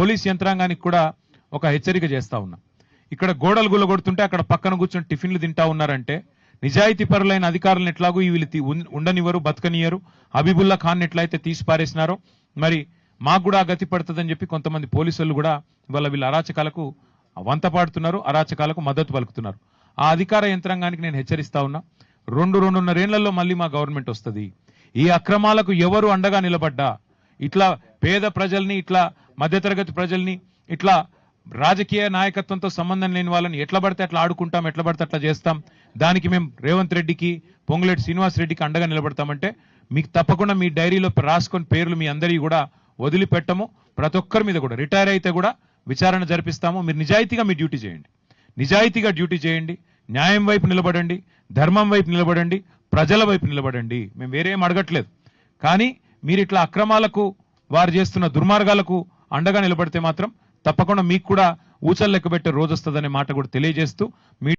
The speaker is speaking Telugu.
పోలీస్ యంత్రాంగానికి కూడా ఒక హెచ్చరిక చేస్తా ఉన్నా. ఇక్కడ గోడలు గుల్లగొడుతుంటే అక్కడ పక్కన కూర్చొని టిఫిన్లు తింటా ఉన్నారంటే నిజాయితీ పరులైన అధికారులను ఎట్లాగూ వీళ్ళు ఉండనివ్వరు, బతకనియరు. హబీబుల్లా ఖాన్ ఎట్లయితే తీసి పారేసినారో మరి మాకు కూడా గతి పడుతుందని చెప్పి కొంతమంది పోలీసులు కూడా ఇవాళ వీళ్ళ అరాచకాలకు వంత పాడుతున్నారు, అరాచకాలకు మద్దతు పలుకుతున్నారు. ఆ అధికార యంత్రాంగానికి నేను హెచ్చరిస్తా ఉన్నా, 2-2.5 ఏళ్లలో మళ్ళీ మా గవర్నమెంట్ వస్తుంది. ఈ అక్రమాలకు ఎవరు అండగా నిలబడ్డా, ఇట్లా పేద ప్రజల్ని, ఇట్లా మధ్యతరగతి ప్రజల్ని, ఇట్లా రాజకీయ నాయకత్వంతో సంబంధం లేని వాళ్ళని ఎట్లా పడితే అట్లా ఆడుకుంటాం, ఎట్లా పడితే అట్లా చేస్తాం, దానికి మేము రేవంత్ రెడ్డికి, పొంగులేటి శ్రీనివాస్ రెడ్డికి అండగా నిలబడతామంటే మీకు తప్పకుండా మీ డైరీలో రాసుకొని పేర్లు మీ అందరికీ కూడా వదిలిపెట్టము. ప్రతి ఒక్కరి మీద కూడా రిటైర్ అయితే కూడా విచారణ జరిపిస్తాము. మీరు నిజాయితీగా మీ డ్యూటీ చేయండి, నిజాయితీగా డ్యూటీ చేయండి, న్యాయం వైపు నిలబడండి, ధర్మం వైపు నిలబడండి, ప్రజల వైపు నిలబడండి. మేము వేరేం అడగట్లేదు. కానీ మీరు ఇట్లా అక్రమాలకు, వారు చేస్తున్న దుర్మార్గాలకు అండగా నిలబడితే మాత్రం తప్పకుండా మీకు కూడా ఊచలు లెక్కబెట్టే రోజు వస్తుందనే మాట కూడా తెలియజేస్తూ మీ